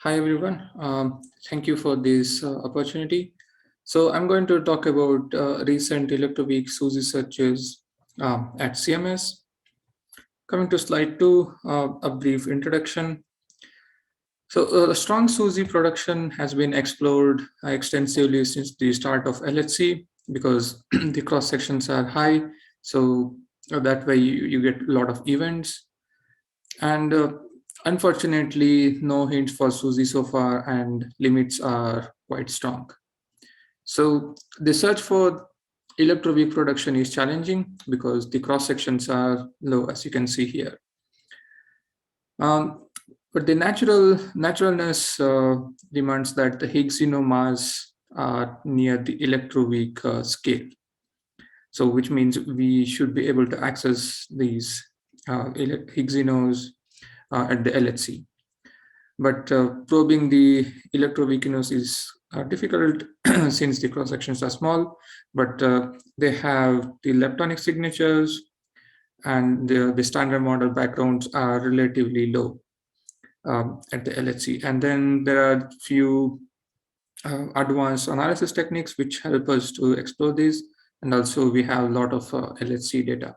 Hi everyone. Thank you for this opportunity. So I'm going to talk about recent Electroweak SUSY searches at CMS. Coming to slide 2, a brief introduction. So strong SUSY production has been explored extensively since the start of LHC because the cross sections are high. So that way you get a lot of events. And unfortunately, no hints for SUSY so far, and limits are quite strong. So the search for electroweak production is challenging because the cross sections are low, as you can see here. But the naturalness demands that the Higgs mass are near the electroweak scale. So which means we should be able to access these Higgs at the LHC. But probing the electroweakness is difficult since the cross sections are small, but they have the leptonic signatures and the standard model backgrounds are relatively low at the LHC. And then there are few advanced analysis techniques which help us to explore these. And also we have a lot of LHC data.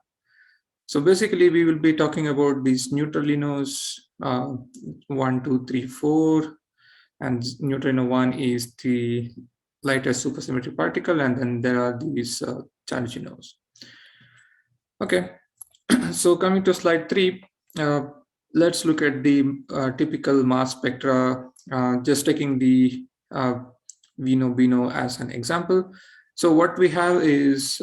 So basically, we will be talking about these neutralinos 1, 2, 3, 4, and neutrino 1 is the lightest supersymmetry particle, and then there are these charginos. Okay, so coming to slide 3, let's look at the typical mass spectra, just taking the Vino as an example. So what we have is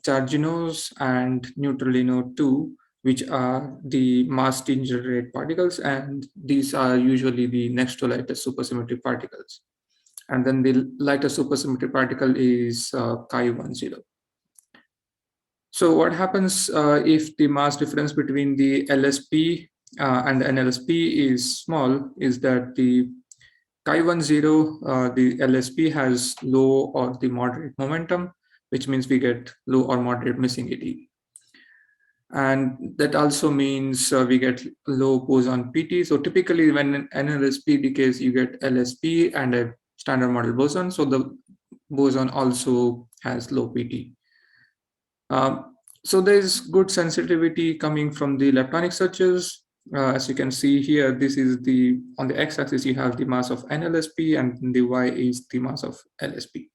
charginos and neutralino 2, which are the mass degenerate particles, and these are usually the next to lightest supersymmetry particles. And then the lightest supersymmetry particle is chi10. So what happens if the mass difference between the LSP and the NLSP is small is that the chi10, the LSP has low or the moderate momentum, which means we get low or moderate missingity. And that also means we get low boson PT. So typically when an NLSP decays, you get LSP and a standard model boson. So the boson also has low PT. So there's good sensitivity coming from the leptonic searches. As you can see here, this is on the x-axis, you have the mass of NLSP and the y is the mass of LSP.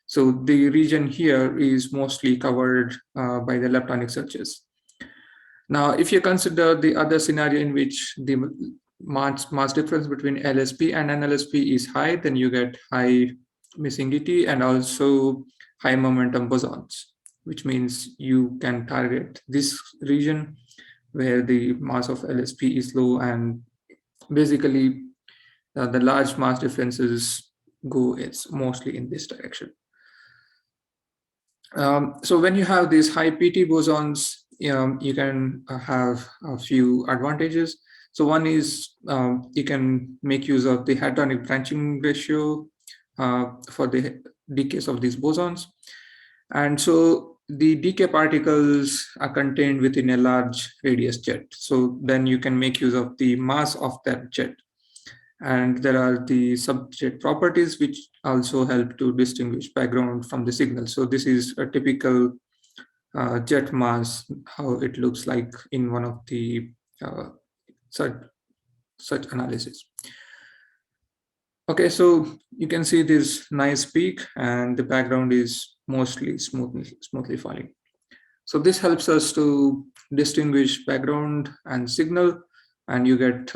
So the region here is mostly covered by the leptonic searches. Now, if you consider the other scenario in which the mass difference between LSP and NLSP is high, then you get high missingity and also high momentum bosons, which means you can target this region where the mass of LSP is low, and basically the large mass differences it's mostly in this direction. So when you have these high PT bosons, you can have a few advantages. So one is you can make use of the hadronic branching ratio for the decays of these bosons. And so the decay particles are contained within a large radius jet. So then you can make use of the mass of that jet. And there are the subjet properties which also help to distinguish background from the signal. So this is a typical jet mass, how it looks like in one of the such analysis. Okay, so you can see this nice peak and the background is mostly smoothly falling. So this helps us to distinguish background and signal, and you get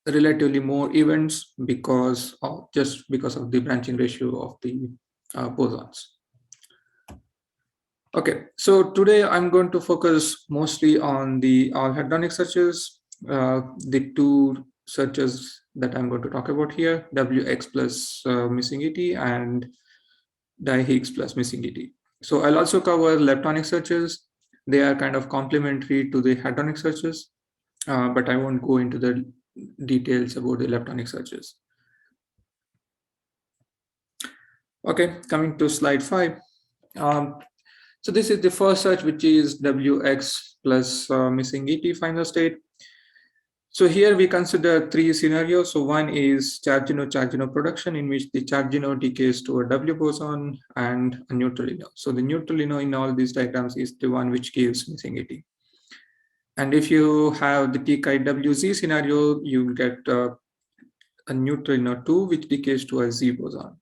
relatively more events because of the branching ratio of the bosons. Okay, so today I'm going to focus mostly on the all hadronic searches, the two searches that I'm going to talk about here, WX plus missingity and di-Higgs plus missingity. So I'll also cover leptonic searches. They are kind of complementary to the hadronic searches, but I won't go into the details about the leptonic searches. Okay, coming to slide 5. So this is the first search, which is WX plus missing ET final state. So here we consider three scenarios. So one is charge-charge production, in which the charge decays to a W boson and a neutralino. So the neutralino in all these diagrams is the one which gives missing. And if you have the TKWZ scenario, you will get a neutralino 2 which decays to a Z boson.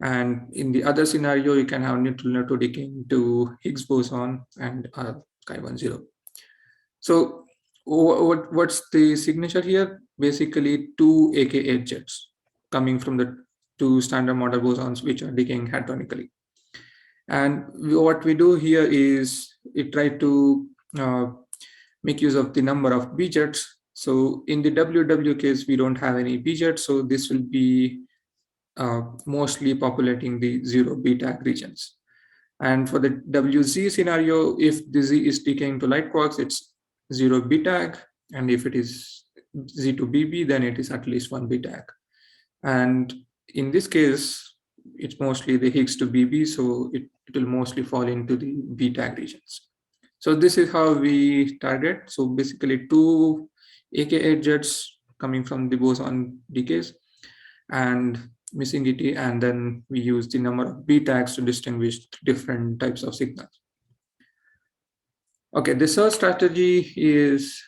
And in the other scenario, you can have neutralino 2 decaying to Higgs boson and chi10. So what's the signature here? Basically, two AK8 jets coming from the two standard model bosons which are decaying hadronically. And what we do here is we try to make use of the number of B jets. So in the WW case, we don't have any B jets, so this will be mostly populating the 0 B tag regions. And for the WZ scenario, if the Z is decaying to light quarks, it's 0 B tag. And if it is Z to BB, then it is at least 1 B tag. And in this case, it's mostly the Higgs to BB, so it will mostly fall into the B tag regions. So this is how we target. So basically two AK8 jets coming from the boson decays and missing ET, and then we use the number of B tags to distinguish different types of signals. Okay, the search strategy is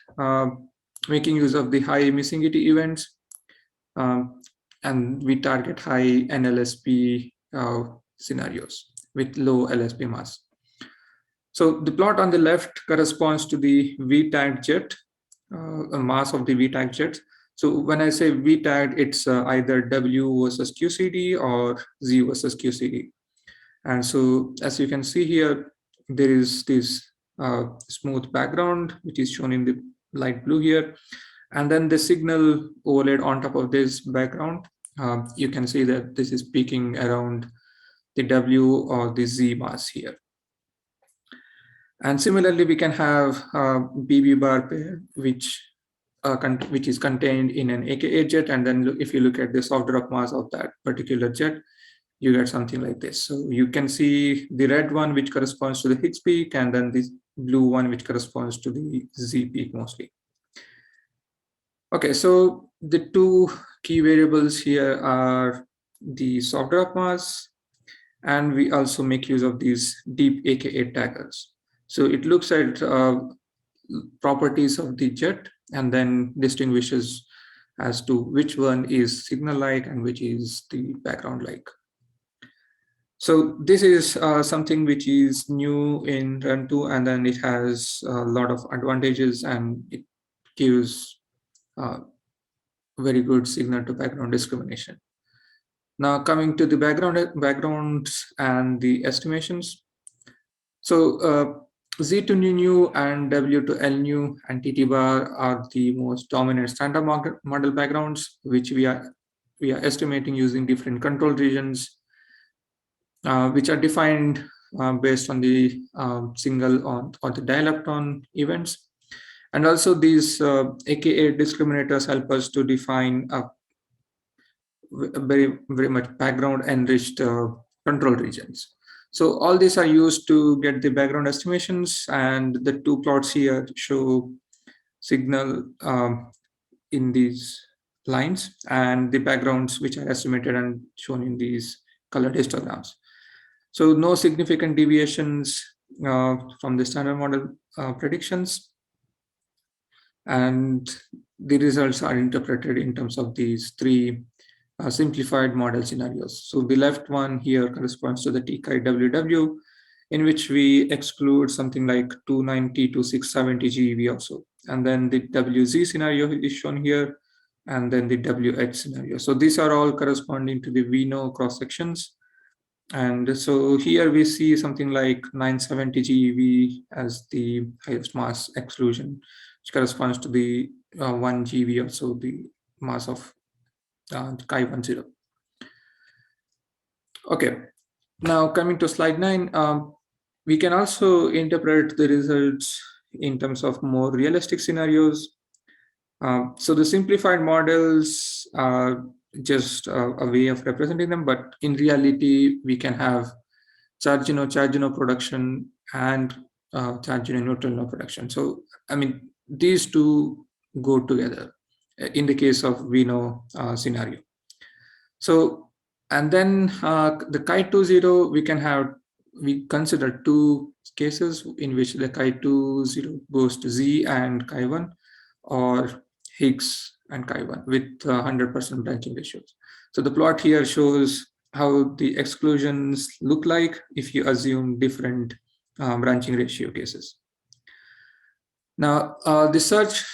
making use of the high emissivity events, and we target high NLSP scenarios with low LSP mass. So the plot on the left corresponds to the V tag jet, mass of the V tag jet. So when I say V tag, it's either W versus QCD or Z versus QCD. And so as you can see here, there is this smooth background, which is shown in the light blue here. And then the signal overlaid on top of this background, you can see that this is peaking around the W or the Z mass here. And similarly, we can have BB bar pair, which is contained in an AK8 jet. And then if you look at the soft drop mass of that particular jet, you get something like this. So you can see the red one, which corresponds to the Higgs peak, and then this blue one, which corresponds to the Z peak mostly. Okay, so the two key variables here are the soft drop mass, and we also make use of these deep AK8 taggers. So it looks at properties of the jet and then distinguishes as to which one is signal-like and which is the background-like. So this is something which is new in Run 2, and then it has a lot of advantages, and it gives very good signal to background discrimination. Now coming to the backgrounds and the estimations. So Z to nu and W to L nu and TT bar are the most dominant standard model backgrounds, which we are estimating using different control regions, which are defined based on the single or the dilepton events. And also these AK8 discriminators help us to define a very much background enriched control regions. So all these are used to get the background estimations, and the two plots here show signal in these lines and the backgrounds which are estimated and shown in these colored histograms. So no significant deviations from the standard model predictions, and the results are interpreted in terms of these three simplified model scenarios. So the left one here corresponds to the TKWW, in which we exclude something like 290 to 670 GeV also. And then the WZ scenario is shown here, and then the WH scenario. So these are all corresponding to the VNO cross sections. And so here we see something like 970 GeV as the highest mass exclusion, which corresponds to the 1 GeV, also the mass of chi10. Okay, now coming to slide 9, we can also interpret the results in terms of more realistic scenarios. So the simplified models are just a way of representing them, but in reality, we can have charge production and charge neutralino production. So I mean, these two go together in the case of Vino scenario. So, and then the chi20, we consider two cases in which the chi20 goes to Z and chi1, or Higgs and chi1 with 100% branching ratios. So the plot here shows how the exclusions look like if you assume different branching ratio cases. Now, the search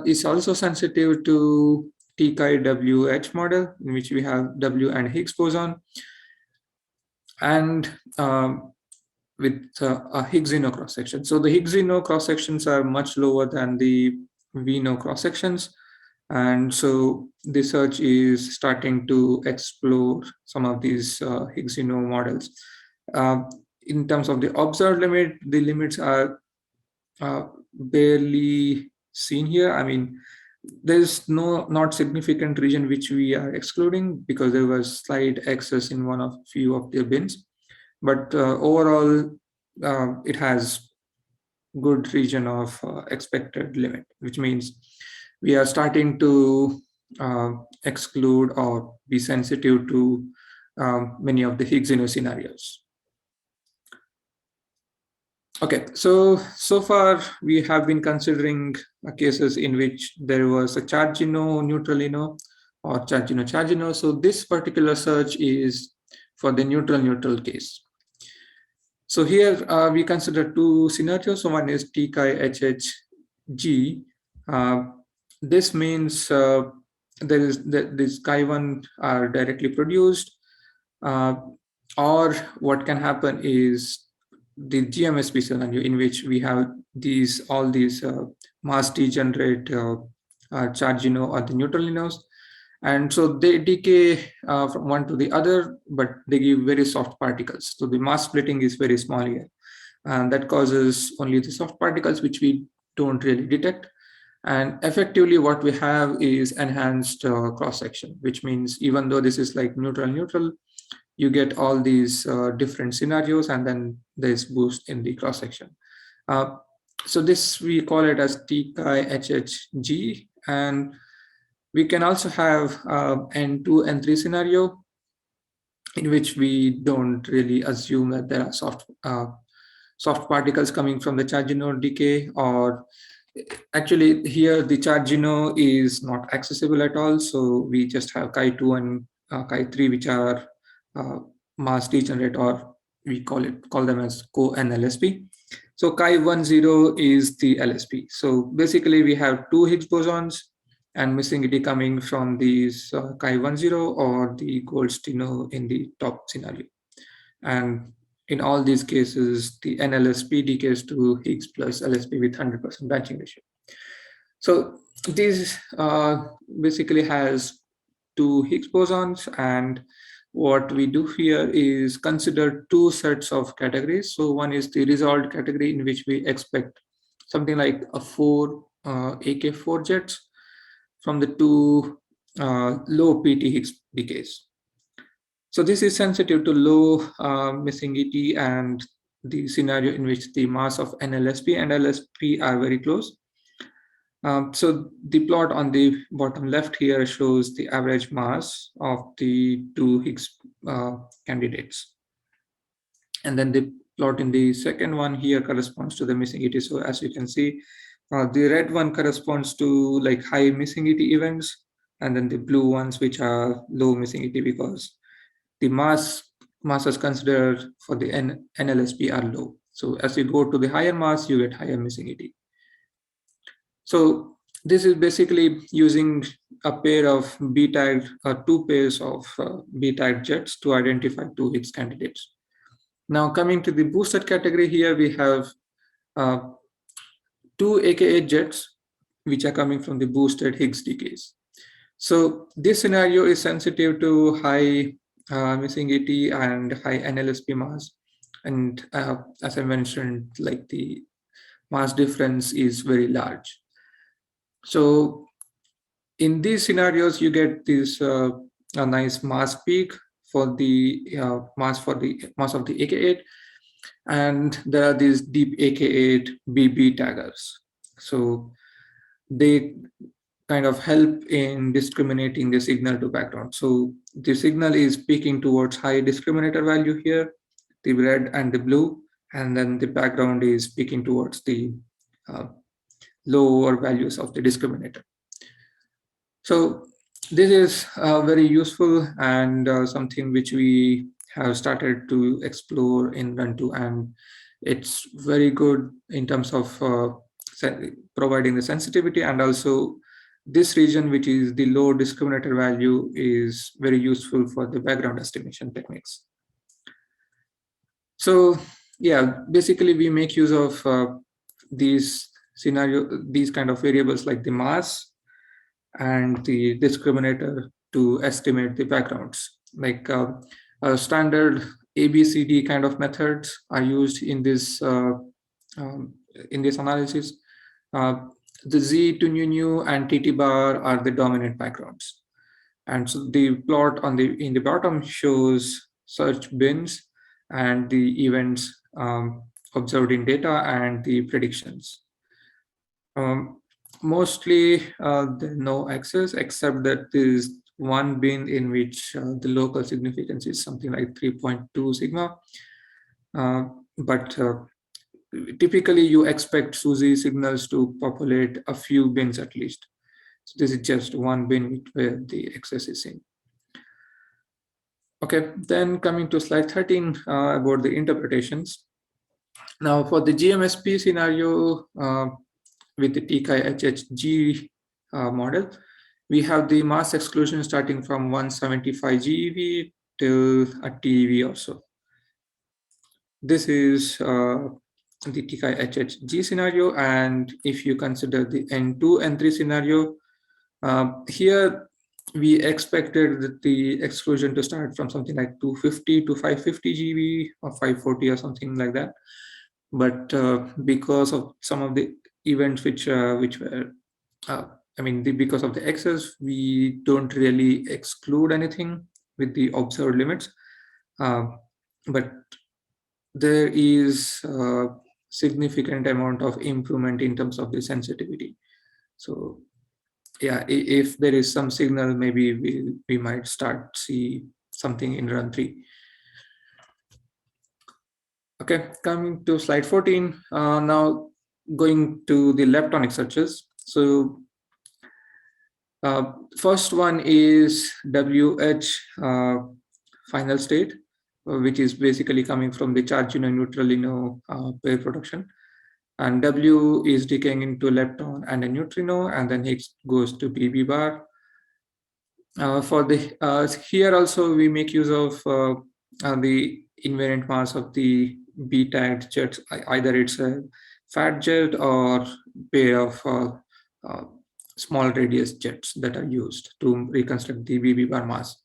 is also sensitive to TKWH model, in which we have W and Higgs boson, and with a Higgs-Zeno cross-section. So the Higgs-Zeno cross-sections are much lower than the Vino cross-sections. And so the search is starting to explore some of these Higgs-Zeno models. In terms of the observed limit, the limits are barely seen here. I mean, there's not significant region which we are excluding because there was slight excess in few of the bins, but overall it has good region of expected limit, which means we are starting to exclude or be sensitive to many of the Higgs-Zeno scenarios. Okay, so far we have been considering cases in which there was a charge-Zeno, neutralino, or charge-Zeno. So this particular search is for the neutral case. So here we consider two scenarios. So one is TKHHG. This means this chi1 are directly produced, or what can happen is the GMSP scenario in which we have all these mass degenerate charge-Zeno or the neutralinos, and so they decay from one to the other, but they give very soft particles. So the mass splitting is very small here, and that causes only the soft particles which we don't really detect. And effectively what we have is enhanced cross-section, which means even though this is like neutral, you get all these different scenarios, and then there's boost in the cross-section. So this, we call it as TKHHG, and we can also have N2, N3 scenario, in which we don't really assume that there are soft particles coming from the charge-Zeno decay, or actually here the charge-Zeno is not accessible at all. So we just have chi2 and chi3, which are mass degenerate, or we call them as co-NLSP. So chi10 is the LSP. So basically we have two Higgs bosons and missingity coming from these chi10 or the Goldstino in the top scenario. And in all these cases, the NLSP decays to Higgs plus LSP with 100% branching ratio. So this basically has two Higgs bosons, and what we do here is consider two sets of categories. So one is the resolved category, in which we expect something like a 4 AK4 jets from the two low PT Higgs decays. So this is sensitive to low missingity and the scenario in which the mass of NLSP and LSP are very close. So the plot on the bottom left here shows the average mass of the two Higgs candidates. And then the plot in the second one here corresponds to the missingity. So as you can see, the red one corresponds to like high missingity events, and then the blue ones which are low missingity, because the masses considered for the NLSP are low. So as you go to the higher mass, you get higher missingity. So this is basically using a pair of B-tagged, two pairs of B-tagged jets to identify two Higgs candidates. Now coming to the boosted category, here we have two AK8 jets which are coming from the boosted Higgs decays. So this scenario is sensitive to high missingity and high NLSP mass, and as I mentioned, like the mass difference is very large. So in these scenarios, you get this a nice mass peak for the mass of the AK8, and there are these deep AK8 BB taggers. So they kind of help in discriminating the signal to background. So the signal is peaking towards high discriminator value here, the red and the blue, and then the background is peaking towards the uh, lower values of the discriminator. So this is very useful and something which we have started to explore in Run 2, and it's very good in terms of providing the sensitivity, and also this region, which is the low discriminator value, is very useful for the background estimation techniques. So yeah, basically we make use of these kind of variables like the mass and the discriminator to estimate the backgrounds. Like standard ABCD kind of methods are used um, in this analysis. Uh, the Z to nu and TT bar are the dominant backgrounds. And so the plot in the bottom shows search bins and the events observed in data and the predictions. Mostly there are no access, except that there is one bin in which the local significance is something like 3.2 sigma. But typically you expect SUSY signals to populate a few bins at least. So this is just one bin where the access is in. Okay, then coming to slide 13 about the interpretations. Now for the GMSP scenario, with the TIHHG model, we have the mass exclusion starting from 175 GeV till a TeV or so. This is the TIHHG scenario, and if you consider the N2, N3 scenario, here we expected the exclusion to start from something like 250 to 550 GeV or 540 or something like that. But because of some of the events which were, because of the excess, we don't really exclude anything with the observed limits. But there is a significant amount of improvement in terms of the sensitivity. So yeah, if there is some signal, maybe we might start see something in run 3. Okay, coming to slide 14, now going to the leptonic searches. So first one is WH final state, which is basically coming from the charge-ino neutralino pair production. And W is decaying into lepton and a neutrino, and then Higgs goes to BB bar. For the here also we make use of the invariant mass of the B-tagged jets. Either it's a fat jet or pair of small radius jets that are used to reconstruct the BB bar mass.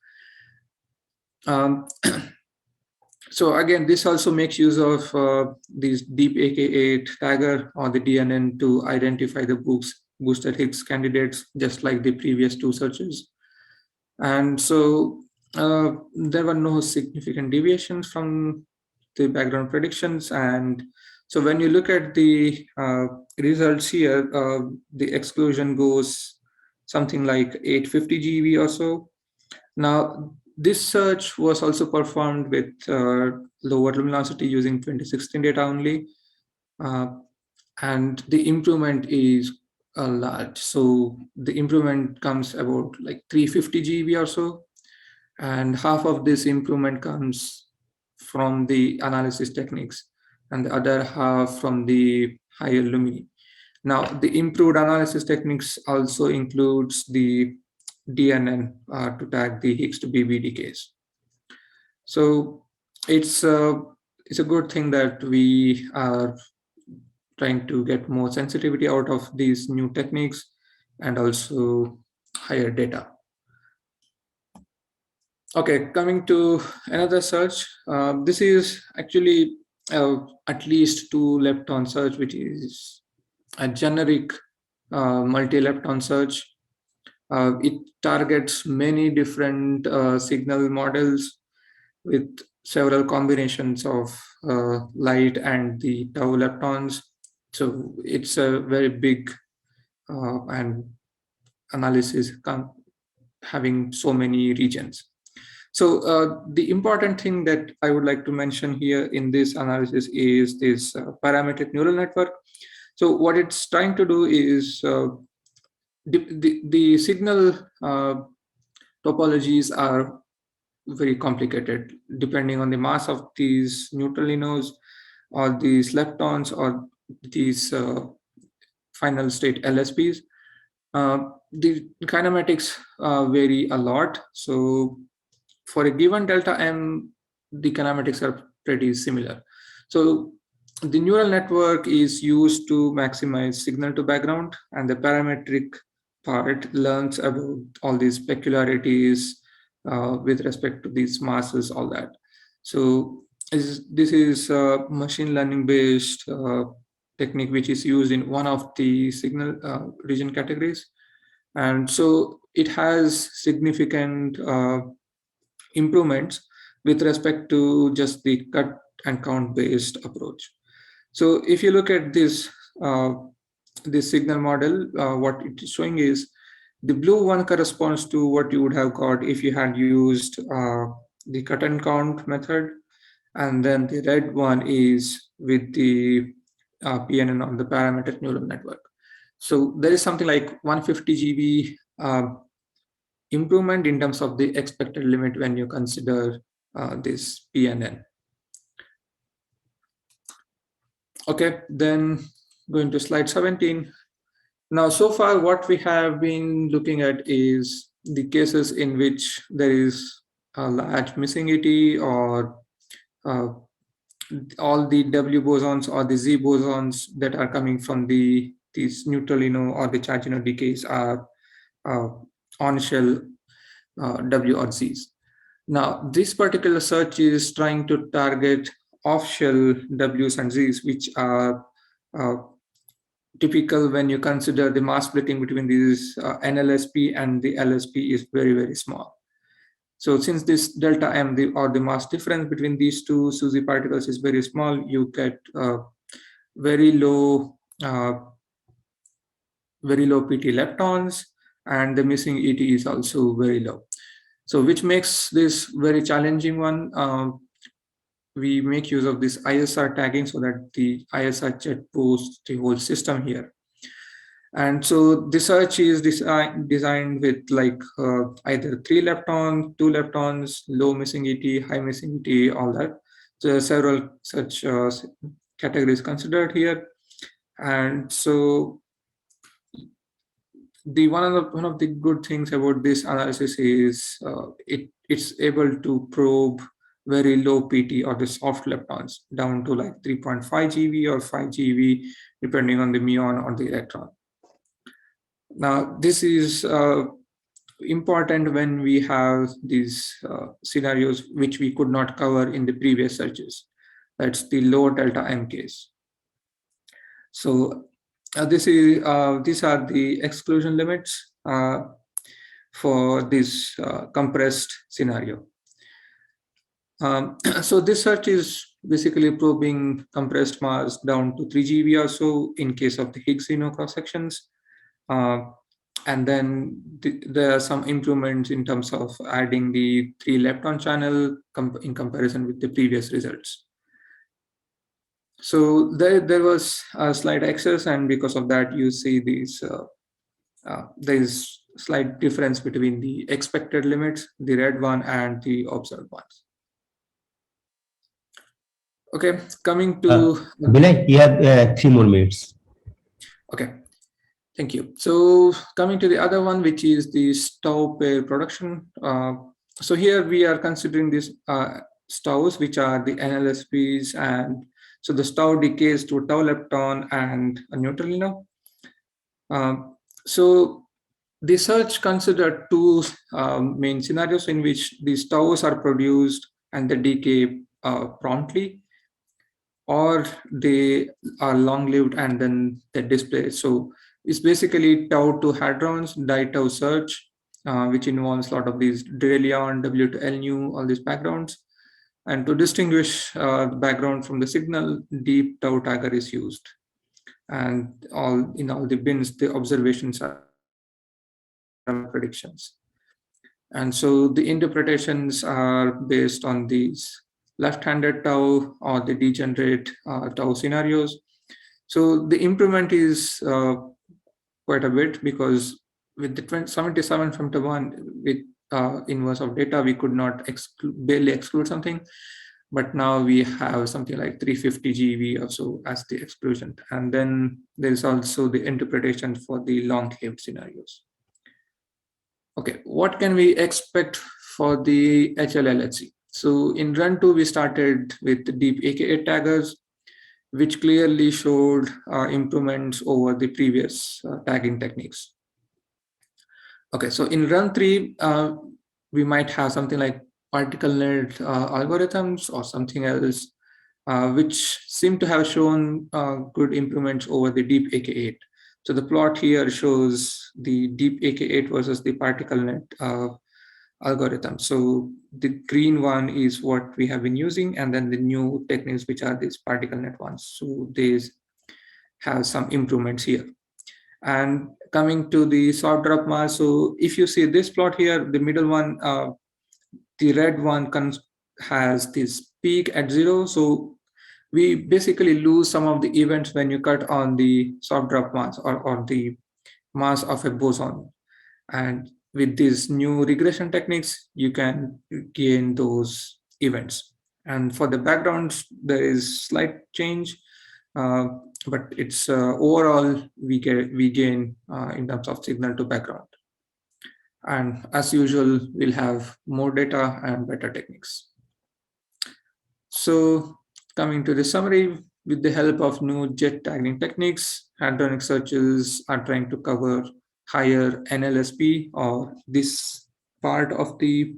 So again, this also makes use of these deep AK8 tagger or the DNN to identify the boosted Higgs candidates, just like the previous two searches. And so there were no significant deviations from the background predictions. And so when you look at the results here, the exclusion goes something like 850 GeV or so. Now, this search was also performed with lower luminosity using 2016 data only. And the improvement is large. So the improvement comes about like 350 GeV or so. And half of this improvement comes from the analysis techniques and the other half from the higher lumini. Now, the improved analysis techniques also includes the DNN to tag the Higgs to BB decays. So it's a good thing that we are trying to get more sensitivity out of these new techniques and also higher data. Okay, coming to another search. This is actually at least two lepton search, which is a generic multi-lepton search. It targets many different signal models with several combinations of light and the tau leptons. So it's a very big and analysis having so many regions. So the important thing that I would like to mention here in this analysis is this parametric neural network. So what it's trying to do is the signal topologies are very complicated depending on the mass of these neutralinos or these leptons or these final state LSPs. The kinematics vary a lot. So for a given delta M, the kinematics are pretty similar. So the neural network is used to maximize signal to background, and the parametric part learns about all these peculiarities with respect to these masses, all that. So this is a machine learning based technique which is used in one of the signal region categories. And so it has significant improvements with respect to just the cut and count based approach. So if you look at this signal model, what it is showing is the blue one corresponds to what you would have got if you had used the cut and count method, and then the red one is with the PNN on the parametric neural network. So there is something like 150 GB improvement in terms of the expected limit when you consider this PNN. Okay, then going to slide 17. Now, so far, what we have been looking at is the cases in which there is a large missing ET, or all the W bosons or the Z bosons that are coming from these neutralino or the chargino decays are on shell W or Zs. Now, this particular search is trying to target off-shell Ws and Zs, which are typical when you consider the mass splitting between these NLSP and the LSP is very, very small. So since this delta M, or the mass difference between these two SUSY particles is very small, you get very low PT leptons, and the missing ET is also very low. So which makes this very challenging one. We make use of this ISR tagging so that the ISR jet boosts the whole system here. And so the search is designed with like either 3 leptons, 2 leptons, low missing ET, high missing ET, all that. So there are several such categories considered here. And so one of the good things about this analysis is it's able to probe very low PT or the soft leptons down to like 3.5 GeV or 5 GeV, depending on the muon or the electron. Now, this is important when we have these scenarios which we could not cover in the previous searches. That's the low delta M case. So these are the exclusion limits for this compressed scenario. So this search is basically probing compressed mass down to 3 GeV or so in case of the Higgs cross sections. And then there are some improvements in terms of adding the 3 lepton channel in comparison with the previous results. So there was a slight excess, and because of that, you see these there is slight difference between the expected limits, the red one, and the observed ones. Okay, coming to Vinay, you have 3 more minutes. Okay, thank you. So coming to the other one, which is the Stowe pair production. So here we are considering these Stowes, which are the NLSPs, and so the Stowe decays to tau lepton and a neutralino. So the search considered 2 main scenarios in which these Stowes are produced and they decay promptly, or they are long-lived and then they display. So it's basically tau to hadrons, di-tau search, which involves a lot of these Drelion, W to L nu, all these backgrounds. And to distinguish the background from the signal, deep tau tagger is used. and in all the bins, the observations are predictions. And so the interpretations are based on these left-handed tau or the degenerate tau scenarios. So the improvement is quite a bit, because with the 77 from the one with inverse of data, we could not barely exclude something. But now we have something like 350 GeV or so as the exclusion. And then there is also the interpretation for the long-lived scenarios. Okay, what can we expect for the HL-LHC? So in run 2, we started with the deep AK8 taggers, which clearly showed improvements over the previous tagging techniques. Okay, so in run 3, we might have something like particle net algorithms or something else, which seem to have shown good improvements over the deep AK8. So the plot here shows the deep AK8 versus the particle net algorithm. So the green one is what we have been using, and then the new techniques, which are these particle net ones. So these have some improvements here. And coming to the soft drop mass, so if you see this plot here, the middle one, the red one has this peak at 0. So we basically lose some of the events when you cut on the soft drop mass or the mass of a boson. And with these new regression techniques, you can gain those events. And for the backgrounds, there is slight change, but it's overall we gain in terms of signal to background. And as usual, we'll have more data and better techniques. So coming to the summary, with the help of new jet tagging techniques, hadronic searches are trying to cover higher NLSP, or this part of the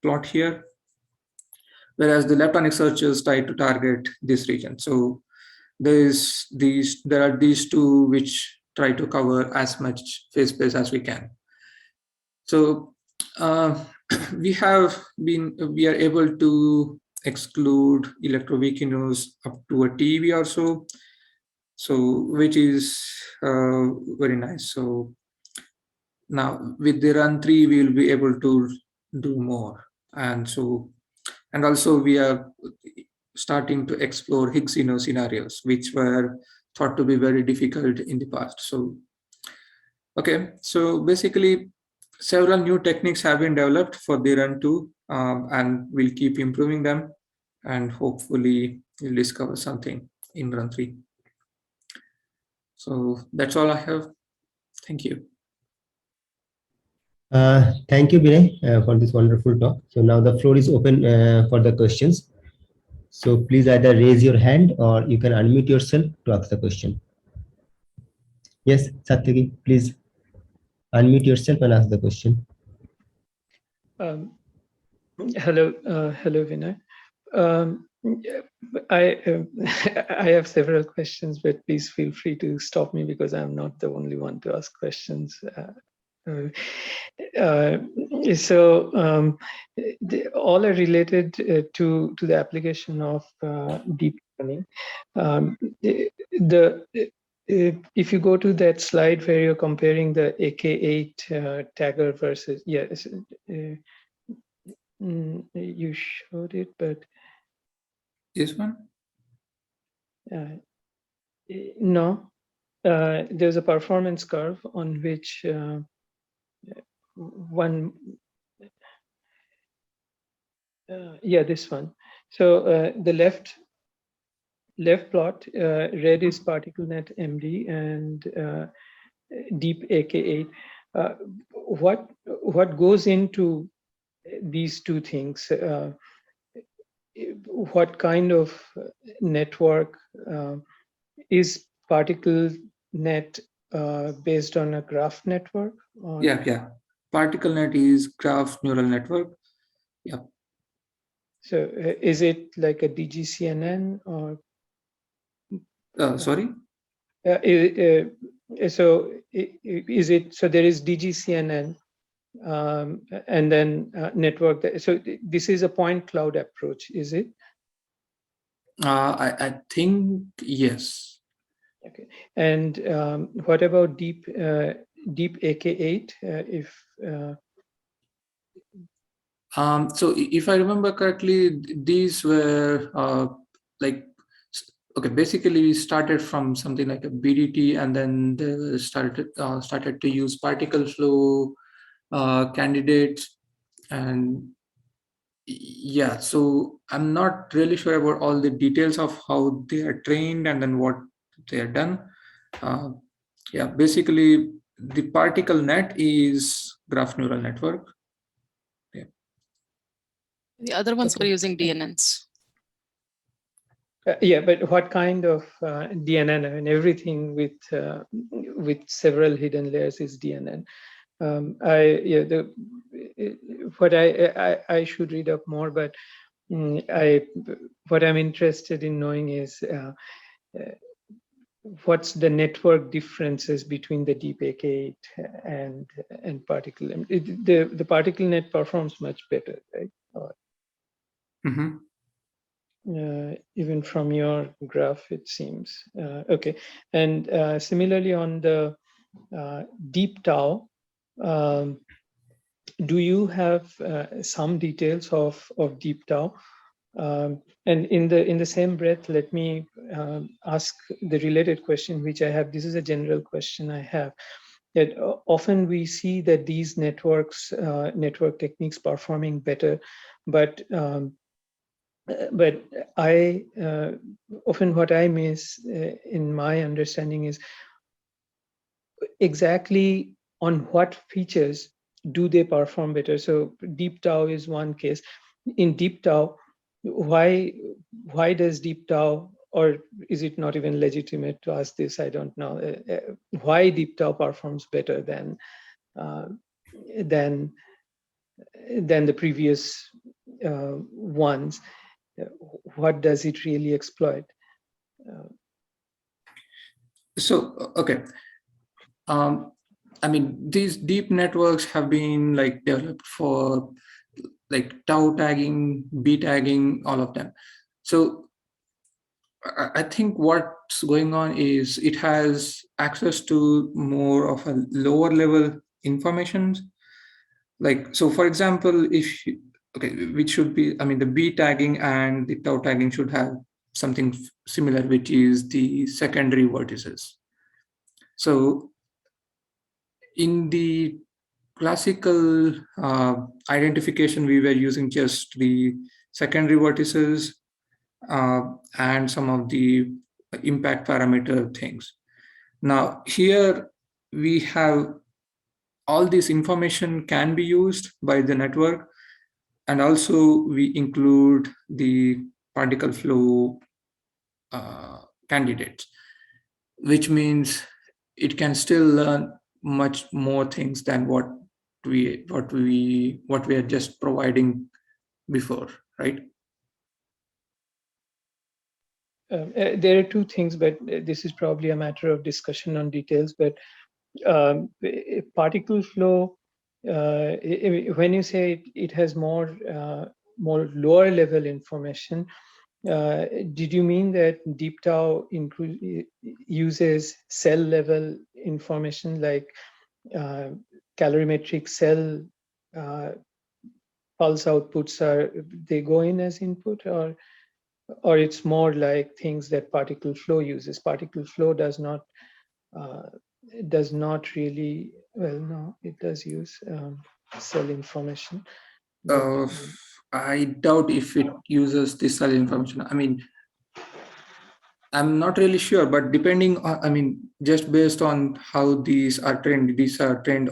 plot here, whereas the leptonic searches try to target this region. So there are these two which try to cover as much phase space as we can. So we are able to exclude electroweak up to a TeV or so, which is very nice. So now with the run 3, we will be able to do more. And also we are starting to explore Higgs scenarios, which were thought to be very difficult in the past. So, okay, so basically several new techniques have been developed for the run 2, and we'll keep improving them, and hopefully we'll discover something in run 3. So that's all I have. Thank you. Thank you, Vinay, for this wonderful talk. So now the floor is open for the questions. So please either raise your hand or you can unmute yourself to ask the question. Yes, Satyaki, please unmute yourself and ask the question. Hello, Vinay. I I have several questions, but please feel free to stop me because I'm not the only one to ask questions. All are related to the application of deep learning. If you go to that slide where you're comparing the AK8 tagger versus you showed it, but this one? No. There's a performance curve on which this one. So the left plot, red is particle net MD and deep AK8. What goes into these two things? What kind of network is particle net based on a graph network? Or? Yeah. Particle net is graph neural network. Yeah. So is it like a DGCNN or? Sorry? So is it, so there is DGCNN and then network. So this is a point cloud approach, is it? I think yes. Okay. And what about deep AK8? So if I remember correctly, these were okay, basically we started from something like a BDT, and then they started to use particle flow candidates. And yeah, so I'm not really sure about all the details of how they are trained and then what they are done. Yeah, basically the particle net is graph neural network. Yeah. The other ones were using DNNs. Yeah, but what kind of DNN? I mean, everything with several hidden layers is DNN. I should read up more, but what I'm interested in knowing is what's the network differences between the deep AK8 and particle. The particle net performs much better, right? Mm-hmm. Even from your graph, it seems. Okay, and similarly on the deep tau, do you have some details of deep tau? And in the same breath, let me ask the related question, which I have. This is a general question I have. That often we see that these network techniques performing better, but I often what I miss in my understanding is exactly on what features do they perform better. So deep tau is one case. In deep tau, why does deep tau, or is it not even legitimate to ask this? I don't know. Why deep tau performs better than the previous ones? What does it really exploit? So, okay. I mean, these deep networks have been like developed for like tau tagging, B tagging, all of them. So I think what's going on is it has access to more of a lower level information. Like, so for example, which should be, I mean, the B tagging and the tau tagging should have something similar, which is the secondary vertices. So in the classical identification, we were using just the secondary vertices and some of the impact parameter things. Now here we have all this information can be used by the network, and also we include the particle flow candidates, which means it can still learn much more things than what we are just providing before, right? There are two things, but this is probably a matter of discussion on details. But particle flow, when you say it has more lower level information, did you mean that deep tau uses cell level information, like calorimetric cell pulse outputs they go in as input, or it's more like things that particle flow uses? Particle flow does not really, well, no, it does use cell information. I doubt if it uses this cell information. I mean, I'm not really sure, but depending on, I mean, just based on how these are trained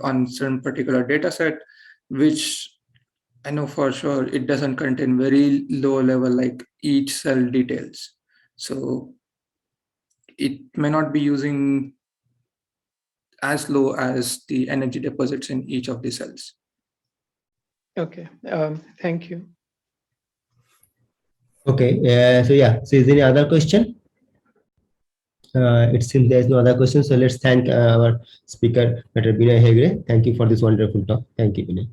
on certain particular data set, which I know for sure it doesn't contain very low level, like each cell details. So it may not be using as low as the energy deposits in each of the cells. Okay, thank you. Okay, so yeah, so is there any other question? It seems there's no other question. So let's thank our speaker, Dr. Vinay Hegde. Thank you for this wonderful talk. Thank you, Vinay.